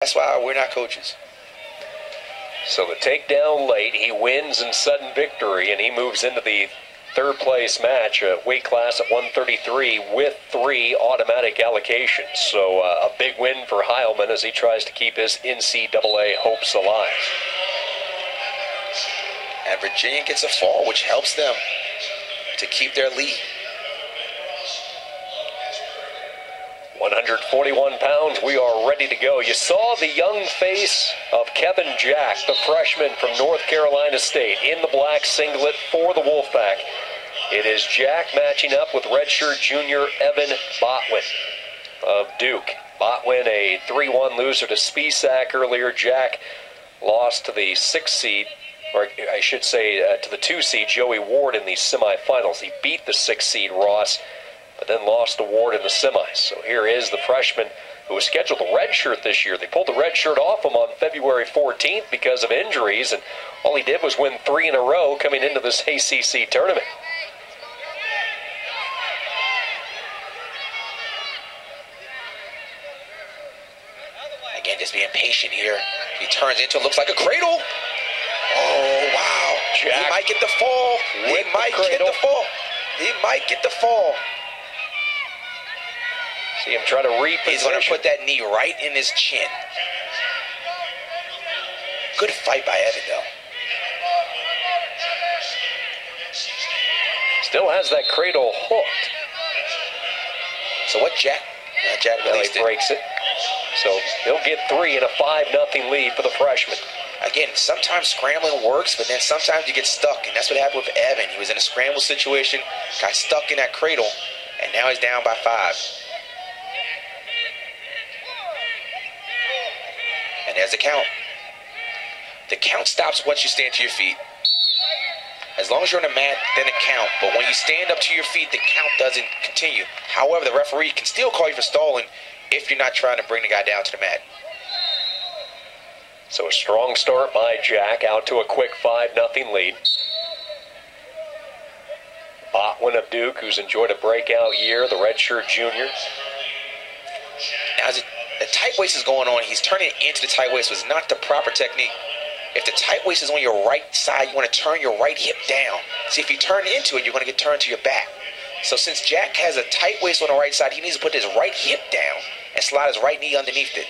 That's why we're not coaches. So the takedown late, he wins in sudden victory, and he moves into the third-place match, a weight class at 133 with 3 automatic allocations. So a big win for Heilman as he tries to keep his NCAA hopes alive. And Virginia gets a fall, which helps them to keep their lead. 141 pounds, we are ready to go. You saw the young face of Kevin Jack, the freshman from North Carolina State, in the black singlet for the Wolfpack. It is Jack matching up with redshirt junior Evan Botwin of Duke. Botwin a 3-1 loser to Spisak earlier. Jack lost to the 6th seed, or I should say to the 2 seed, Joey Ward, in the semifinals. He beat the 6th seed Ross, but then lost to Ward in the semis. So here is the freshman who was scheduled to redshirt this year. They pulled the redshirt off him on February 14th because of injuries, and all he did was win 3 in a row coming into this ACC tournament. Again, just being patient here. He turns into, looks like a cradle. Oh, wow. Jack he might get the fall. He might get the fall. He might get the fall. See him try to reposition. He's going to put that knee right in his chin. Good fight by Evan, though. Still has that cradle hooked. So what, Jack? Jack released it. Breaks it. So he'll get 3 in a 5-0 lead for the freshman. Again, sometimes scrambling works, but then sometimes you get stuck, and that's what happened with Evan. He was in a scramble situation, got stuck in that cradle, and now he's down by 5. And there's the count. The count stops once you stand to your feet. As long as you're on the mat, then it counts. But when you stand up to your feet, the count doesn't continue. However, the referee can still call you for stalling if you're not trying to bring the guy down to the mat. So a strong start by Jack, out to a quick 5-0 lead. Botwin of Duke, who's enjoyed a breakout year, the redshirt junior. Now, as the tight waist is going on, he's turning into the tight waist, was not the proper technique. If the tight waist is on your right side, you want to turn your right hip down. See, if you turn into it, you're going to get turned to your back. So since Jack has a tight waist on the right side, he needs to put his right hip down and slide his right knee underneath it.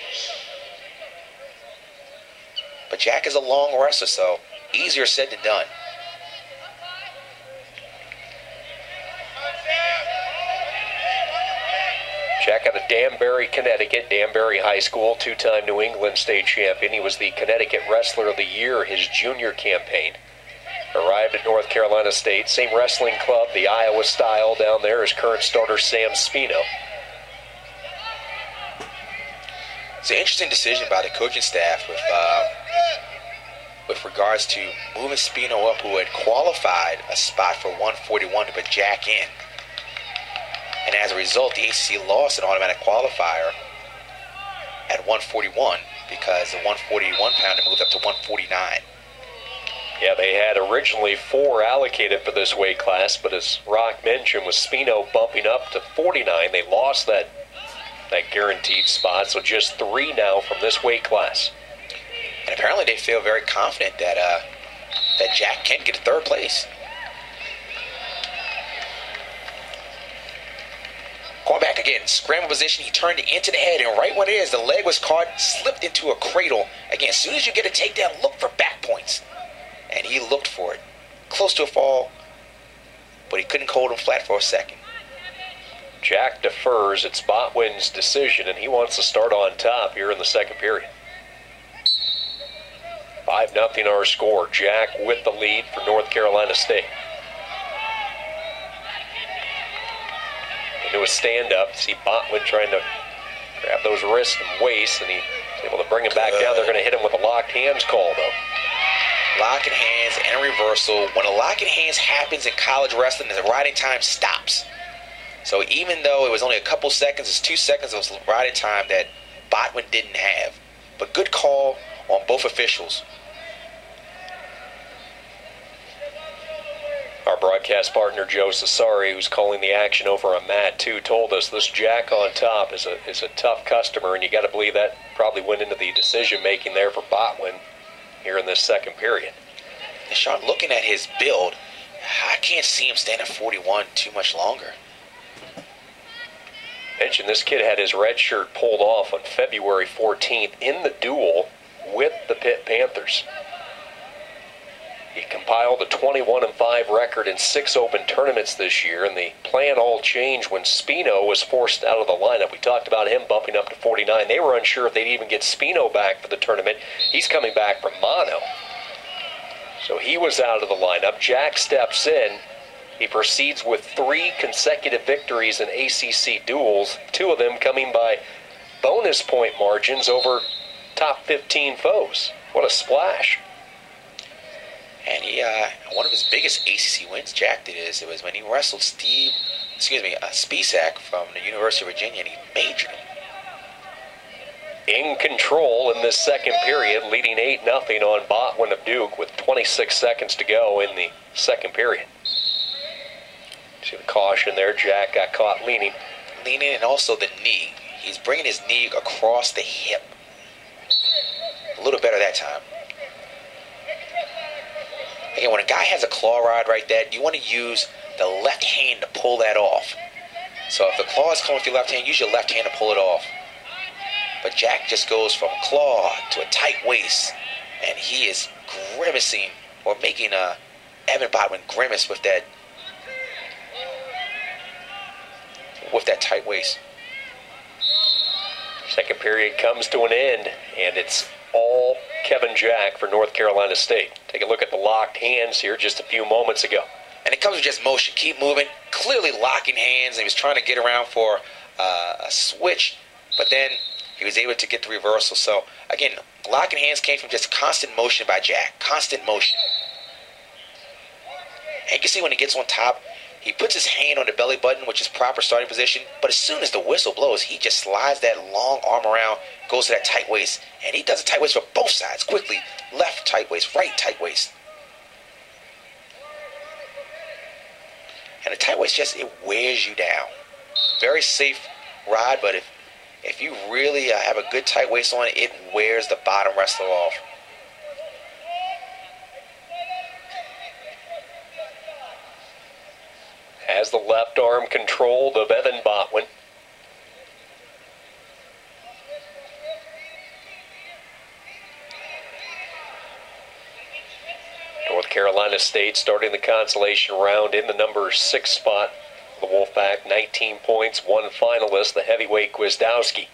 But Jack is a long wrestler, so easier said than done. Jack out of Danbury, Connecticut, Danbury High School, 2-time New England state champion. He was the Connecticut Wrestler of the Year his junior campaign. Arrived at North Carolina State, same wrestling club, the Iowa style down there, as current starter Sam Spino. It's an interesting decision by the coaching staff with regards to moving Spino up, who had qualified a spot for 141 to put Jack in. And as a result, the ACC lost an automatic qualifier at 141 because the 141 pounder moved up to 149. Yeah, they had originally 4 allocated for this weight class, but as Rock mentioned, with Spino bumping up to 49, they lost that guaranteed spot, so just 3 now from this weight class. And apparently they feel very confident that that Jack can get 3rd place. Going back again, scramble position, he turned it into the head, and right when it is, the leg was caught, slipped into a cradle. Again, as soon as you get a takedown, look for back points. And he looked for it. Close to a fall, but he couldn't hold him flat for a second. Jack defers. It's Botwin's decision, and he wants to start on top here in the second period. 5-0 our score. Jack with the lead for North Carolina State. Into a stand-up. See Botwin trying to grab those wrists and waist, and he's able to bring him back down. They're going to hit him with a locked hands call, though. Lock in hands and a reversal. When a lock in hands happens in college wrestling, the riding time stops. So even though it was only a couple seconds, it's 2 seconds of riding time that Botwin didn't have. But good call on both officials. Our broadcast partner, Joe Cesari, who's calling the action over on Matt, too, told us this Jack on top is a tough customer, and you got to believe that probably went into the decision-making there for Botwin here in this second period. And Sean, looking at his build, I can't see him stand at 41 too much longer. Mentioned this kid had his red shirt pulled off on February 14th in the duel with the Pitt Panthers. He compiled a 21-5 record in 6 open tournaments this year, and the plan all changed when Spino was forced out of the lineup. We talked about him bumping up to 49. They were unsure if they'd even get Spino back for the tournament. He's coming back from mono. So he was out of the lineup. Jack steps in. He proceeds with 3 consecutive victories in ACC duels, 2 of them coming by bonus point margins over top 15 foes. What a splash. And he, one of his biggest ACC wins, Jack did, it was when he wrestled Spisak from the University of Virginia, and he majored him. In control in this second period, leading 8-0 on Botwin of Duke with 26 seconds to go in the second period. See the caution there. Jack got caught leaning. Leaning, and also the knee. He's bringing his knee across the hip. A little better that time. Again, when a guy has a claw rod right there, you want to use the left hand to pull that off. So if the claw is coming with your left hand, use your left hand to pull it off. But Jack just goes from claw to a tight waist, and he is grimacing, or making Evan Botwin grimace with that tight waist. Second period comes to an end, and it's all Kevin Jack for North Carolina State. Take a look at the locked hands here just a few moments ago. And it comes with just motion. Keep moving. Clearly locking hands, and he was trying to get around for a switch, but then he was able to get the reversal. So, again, locking hands came from just constant motion by Jack. Constant motion. And you can see when he gets on top, he puts his hand on the belly button, which is proper starting position. But as soon as the whistle blows, he just slides that long arm around, goes to that tight waist. And he does a tight waist for both sides quickly. Left tight waist, right tight waist. And the tight waist just, it wears you down. Very safe rod, but if you really have a good tight waist on it, it wears the bottom wrestler off. Has the left arm controlled of Evan Botwin. North Carolina State starting the consolation round in the number 6 spot. The Wolfpack, 19 points, 1 finalist, the heavyweight Gwizdowski.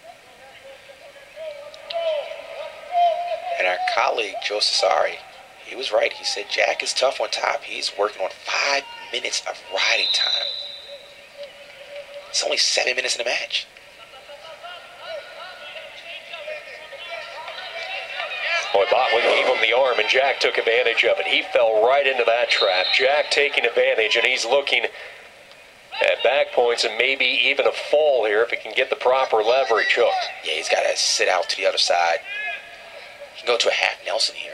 And our colleague, Joe Cesari, he was right. He said Jack is tough on top. He's working on 5 minutes of riding time. It's only 7 minutes in the match. Boy, Botwin gave him the arm, and Jack took advantage of it. He fell right into that trap. Jack taking advantage, and he's looking at back points and maybe even a fall here if he can get the proper leverage hooked. Yeah, he's got to sit out to the other side. He can go to a half Nelson here.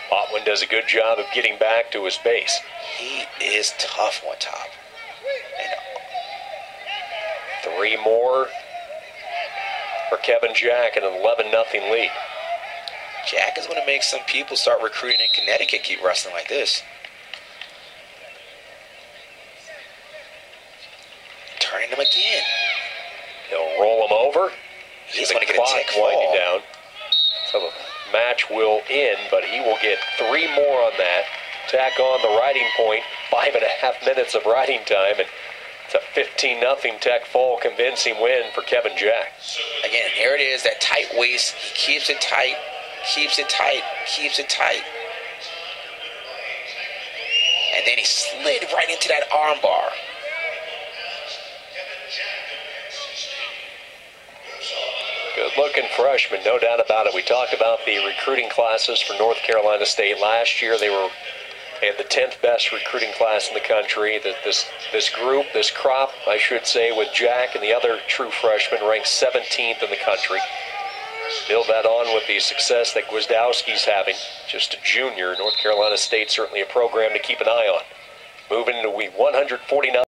Botwin does a good job of getting back to his base. He is tough on top. And 3 more for Kevin Jack and an 11-0 lead. Jack is going to make some people start recruiting in Connecticut, keep wrestling like this. Turning him again. He'll roll him over. He's going to get a tech winding fall. down. So the match will end, but he will get 3 more on that. Tack on the riding point, 5.5 minutes of riding time, and it's a 15-0 tech fall convincing win for Kevin Jack. Again, here it is, that tight waist. He keeps it tight, keeps it tight, keeps it tight. And then he slid right into that arm bar. Good-looking freshman, no doubt about it. We talked about the recruiting classes for North Carolina State. Last year, they had the 10th best recruiting class in the country. This group, this crop, I should say, with Jack and the other true freshmen, ranked 17th in the country. build that on with the success that Gwizdowski's having. Just a junior. North Carolina State certainly a program to keep an eye on. Moving into week 149.